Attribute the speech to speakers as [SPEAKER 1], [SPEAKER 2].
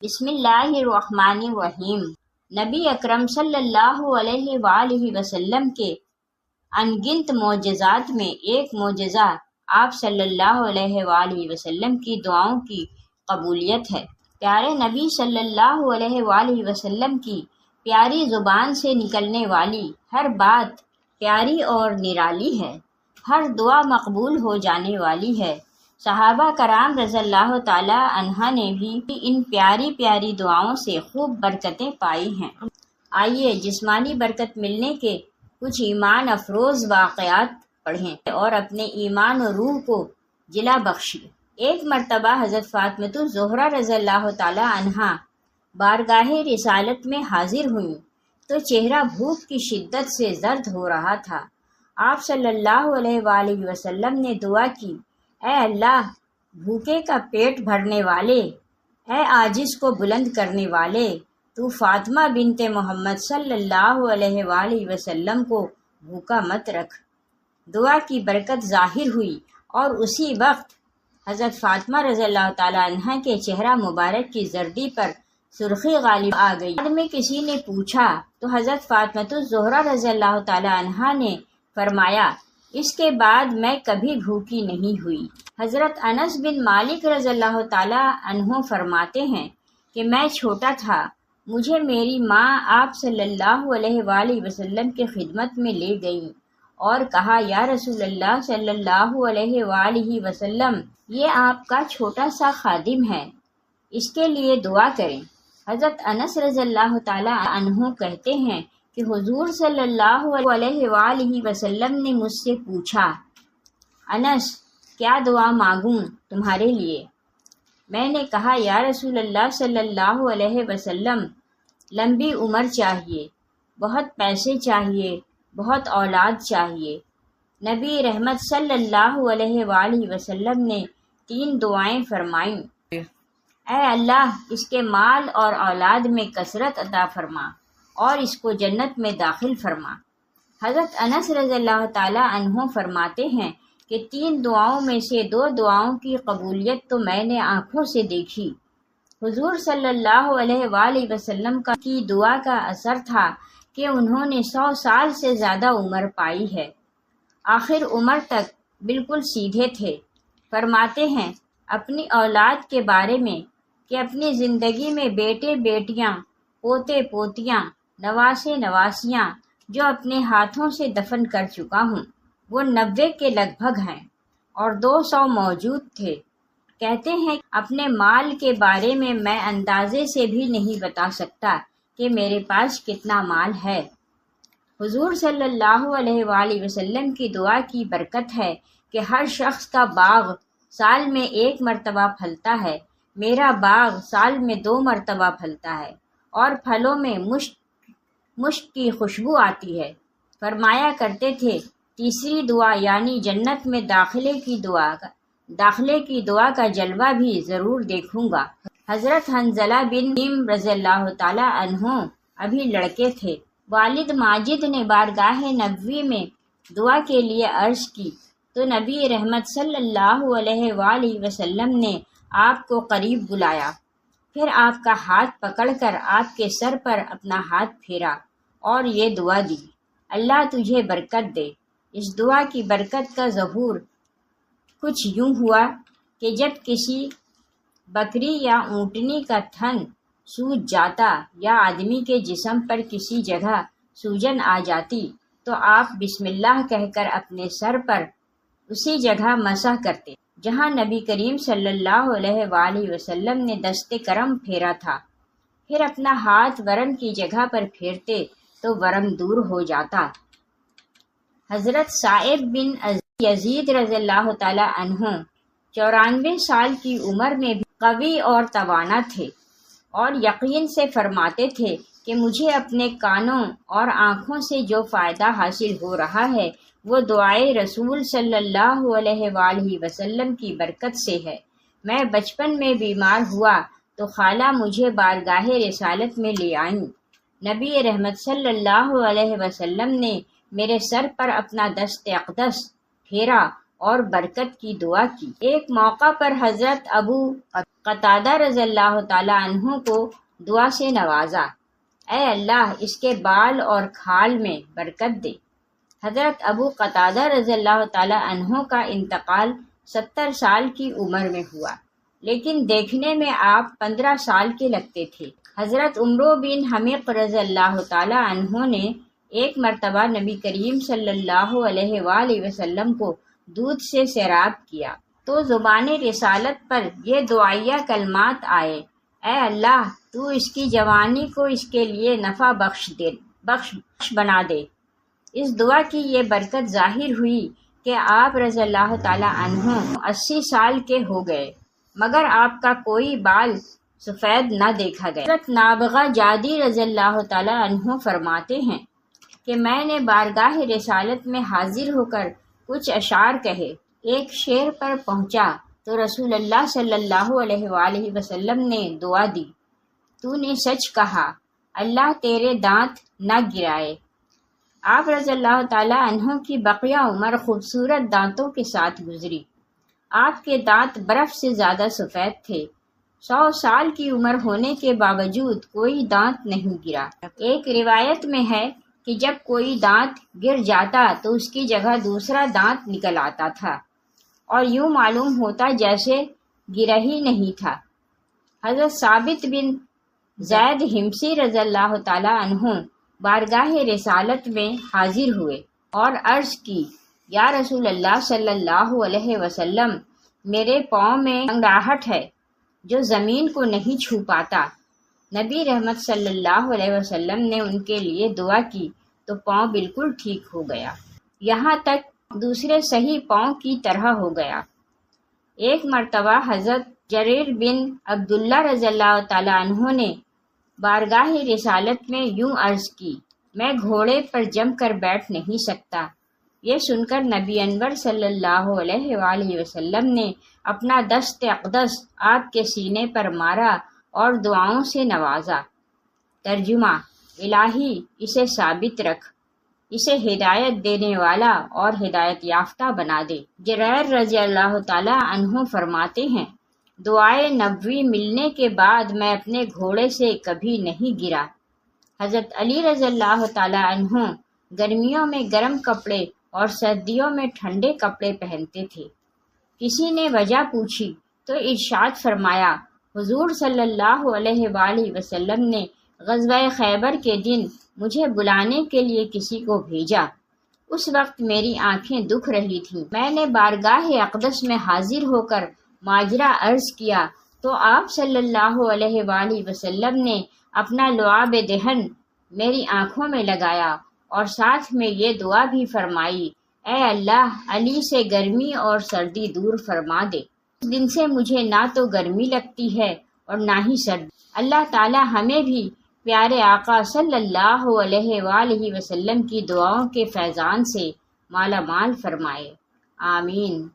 [SPEAKER 1] بسم اللہ الرحمن الرحیم۔ نبی اکرم صلی اللہ علیہ وآلہ وسلم کے انگنت معجزات میں ایک معجزہ آپ صلی اللہ علیہ وآلہ وسلم کی دعاؤں کی قبولیت ہے۔ پیارے نبی صلی اللہ علیہ وآلہ وسلم کی پیاری زبان سے نکلنے والی ہر بات پیاری اور نرالی ہے، ہر دعا مقبول ہو جانے والی ہے۔ صحابہ کرام رضی اللہ تعالی عنہ نے بھی ان پیاری پیاری دعاؤں سے خوب برکتیں پائی ہیں۔ آئیے جسمانی برکت ملنے کے کچھ ایمان افروز واقعات پڑھیں اور اپنے ایمان و روح کو جلا بخشیں۔ ایک مرتبہ حضرت فاطمۃ الزہرا رضی اللہ تعالی عنہا بارگاہ رسالت میں حاضر ہوئیں تو چہرہ بھوک کی شدت سے زرد ہو رہا تھا۔ آپ صلی اللہ علیہ وآلہ وسلم نے دعا کی، اے اللہ، بھوکے کا پیٹ بھرنے والے، اے عاجز کو بلند کرنے والے، تو فاطمہ بنت محمد صلی اللہ علیہ وآلہ وسلم کو بھوکا مت رکھ۔ دعا کی برکت ظاہر ہوئی اور اسی وقت حضرت فاطمہ رضی اللہ تعالیٰ عنہ کے چہرہ مبارک کی زردی پر سرخی غالب آ گئی۔ بعد میں کسی نے پوچھا تو حضرت فاطمۃ الزہرا رضی اللہ تعالیٰ عنہ نے فرمایا، اس کے بعد میں کبھی بھوکی نہیں ہوئی۔ حضرت انس بن مالک رضی اللہ تعالیٰ عنہ فرماتے ہیں کہ میں چھوٹا تھا، مجھے میری ماں آپ صلی اللہ علیہ وآلہ وسلم کی خدمت میں لے گئیں اور کہا، یا رسول اللہ صلی اللہ علیہ وآلہ وسلم، یہ آپ کا چھوٹا سا خادم ہے، اس کے لیے دعا کریں۔ حضرت انس رضی اللہ تعالیٰ عنہ کہتے ہیں کہ حضور صلی اللہ علیہ وآلہ وسلم نے مجھ سے پوچھا، انس، کیا دعا مانگوں تمہارے لیے؟ میں نے کہا، یا رسول اللہ صلی اللہ علیہ وسلم، لمبی عمر چاہیے، بہت پیسے چاہیے، بہت اولاد چاہیے۔ نبی رحمت صلی اللہ علیہ وآلہ وسلم نے 3 دعائیں فرمائیں، اے اللہ، اس کے مال اور اولاد میں کثرت عطا فرما اور اس کو جنت میں داخل فرما۔ حضرت انس رضی اللہ تعالیٰ عنہ فرماتے ہیں کہ 3 دعاؤں میں سے 2 دعاؤں کی قبولیت تو میں نے آنکھوں سے دیکھی۔ حضور صلی اللہ علیہ وآلہ وسلم کی دعا کا اثر تھا کہ انہوں نے 100 سال سے زیادہ عمر پائی ہے، آخر عمر تک بالکل سیدھے تھے۔ فرماتے ہیں اپنی اولاد کے بارے میں کہ اپنی زندگی میں بیٹے بیٹیاں، پوتے پوتیاں، نواسے نواسیاں جو اپنے ہاتھوں سے دفن کر چکا ہوں، وہ 90 کے لگ بھگ ہیں اور 200 موجود تھے۔ کہتے ہیں اپنے مال کے بارے میں اندازے سے بھی نہیں بتا سکتا کہ میرے پاس کتنا مال ہے۔ حضور صلی اللہ علیہ وآلہ وسلم کی دعا کی برکت ہے کہ ہر شخص کا باغ سال میں 1 مرتبہ پھلتا ہے، میرا باغ سال میں 2 مرتبہ پھلتا ہے اور پھلوں میں مشک کی خوشبو آتی ہے۔ فرمایا کرتے تھے، تیسری دعا یعنی جنت میں داخلے کی دعا کا جلوہ بھی ضرور دیکھوں گا۔ حضرت حنظلہ بن رضی اللہ تعالی عنہ ابھی لڑکے تھے۔ والد ماجد نے بارگاہ نبوی میں دعا کے لیے عرض کی تو نبی رحمت صلی اللہ علیہ وآلہ وسلم نے آپ کو قریب بلایا، پھر آپ کا ہاتھ پکڑ کر آپ کے سر پر اپنا ہاتھ پھیرا اور یہ دعا دی، اللہ تجھے برکت دے۔ اس دعا کی برکت کا ظہور کچھ یوں ہوا کہ جب کسی بکری یا اونٹنی کا تھن سوج جاتا یا آدمی کے جسم پر کسی جگہ سوجن آ جاتی تو آپ بسم اللہ کہہ کر اپنے سر پر اسی جگہ مسح کرتے جہاں نبی کریم صلی اللہ علیہ وآلہ وسلم نے دست کرم پھیرا تھا، پھر اپنا ہاتھ ورم کی جگہ پر پھیرتے تو ورم دور ہو جاتا۔ حضرت صائب بن یزید رضی اللہ تعالی عنہ 94 سال کی عمر میں بھی قوی اور توانا تھے اور یقین سے فرماتے تھے کہ مجھے اپنے کانوں اور آنکھوں سے جو فائدہ حاصل ہو رہا ہے وہ دعائے رسول صلی اللہ علیہ وآلہ وسلم کی برکت سے ہے۔ میں بچپن میں بیمار ہوا تو خالہ مجھے بارگاہ رسالت میں لے آئیں۔ نبی رحمت صلی اللہ علیہ وسلم نے میرے سر پر اپنا دست اقدس پھیرا اور برکت کی دعا کی۔ ایک موقع پر حضرت ابو قتادہ رضی اللہ تعالی عنہ کو دعا سے نوازا، اے اللہ اس کے بال اور کھال میں برکت دے۔ حضرت ابو قتادہ رضی اللہ تعالی عنہ کا انتقال 70 سال کی عمر میں ہوا، لیکن دیکھنے میں آپ 15 سال کے لگتے تھے۔ حضرت عمرو بن حمیق رضی اللہ تعالی عنہ نے ایک مرتبہ نبی کریم صلی اللہ علیہ وآلہ وسلم کو دودھ سے سیراب کیا تو زبان رسالت پر یہ دعائیہ کلمات آئے، اے اللہ تو اس کی جوانی کو اس کے لیے نفع بخش بنا دے۔ اس دعا کی یہ برکت ظاہر ہوئی کہ آپ رضی اللہ تعالی عنہ 80 سال کے ہو گئے مگر آپ کا کوئی بال سفید نہ دیکھا گیا۔ حضرت نابغہ جادی رضی اللہ تعالی عنہ فرماتے ہیں کہ میں نے بارگاہ رسالت میں حاضر ہو کر کچھ اشعار کہے، ایک شعر پر پہنچا تو رسول اللہ صلی اللہ علیہ وآلہ وسلم نے دعا دی، تو نے سچ کہا، اللہ تیرے دانت نہ گرائے۔ آپ رضی اللہ تعالی عنہ کی بقیہ عمر خوبصورت دانتوں کے ساتھ گزری۔ آپ کے دانت برف سے زیادہ سفید تھے۔ 100 سال کی عمر ہونے کے باوجود کوئی دانت نہیں گرا۔ ایک روایت میں ہے کہ جب کوئی دانت گر جاتا تو اس کی جگہ دوسرا دانت نکل آتا تھا اور یوں معلوم ہوتا جیسے گرا ہی نہیں تھا۔ حضرت ثابت بن زید حمصی رضی اللہ تعالی عنہ بارگاہ رسالت میں حاضر ہوئے اور عرض کی، یا رسول اللہ صلی اللہ علیہ وسلم، میرے پاؤں میں انگڑاہٹ ہے جو زمین کو نہیں چھو پاتا۔ نبی رحمت صلی اللہ علیہ وسلم نے ان کے لیے دعا کی تو پاؤں بالکل ٹھیک ہو گیا، یہاں تک دوسرے صحیح پاؤں کی طرح ہو گیا۔ ایک مرتبہ حضرت جریر بن عبداللہ رضی اللہ تعالی عنہ نے بارگاہ رسالت میں یوں عرض کی، میں گھوڑے پر جم کر بیٹھ نہیں سکتا۔ یہ سن کر نبی انور صلی اللہ علیہ وآلہ وسلم نے اپنا دست اقدس آپ کے سینے پر مارا اور دعاؤں سے نوازا۔ ترجمہ: الہی اسے ثابت رکھ، اسے ہدایت دینے والا اور ہدایت یافتہ بنا دے۔ جریر رضی اللہ تعالی عنہ فرماتے ہیں، دعائے نبوی ملنے کے بعد میں اپنے گھوڑے سے کبھی نہیں گرا۔ حضرت علی رضی اللہ تعالی عنہ گرمیوں میں گرم کپڑے اور سردیوں میں ٹھنڈے کپڑے پہنتے تھے۔ کسی نے وجہ پوچھی تو ارشاد فرمایا، حضور صلی اللہ علیہ وآلہ وسلم نے غزوہ خیبر کے دن مجھے بلانے کے لیے کسی کو بھیجا۔ اس وقت میری آنکھیں دکھ رہی تھیں۔ میں نے بارگاہ اقدس میں حاضر ہو کر ماجرا عرض کیا تو آپ صلی اللہ علیہ وآلہ وسلم نے اپنا لعاب دہن میری آنکھوں میں لگایا اور ساتھ میں یہ دعا بھی فرمائی، اے اللہ علی سے گرمی اور سردی دور فرما دے۔ اس دن سے مجھے نہ تو گرمی لگتی ہے اور نہ ہی سردی۔ اللہ تعالی ہمیں بھی پیارے آقا صلی اللہ علیہ وآلہ وسلم کی دعاؤں کے فیضان سے مالا مال فرمائے، آمین۔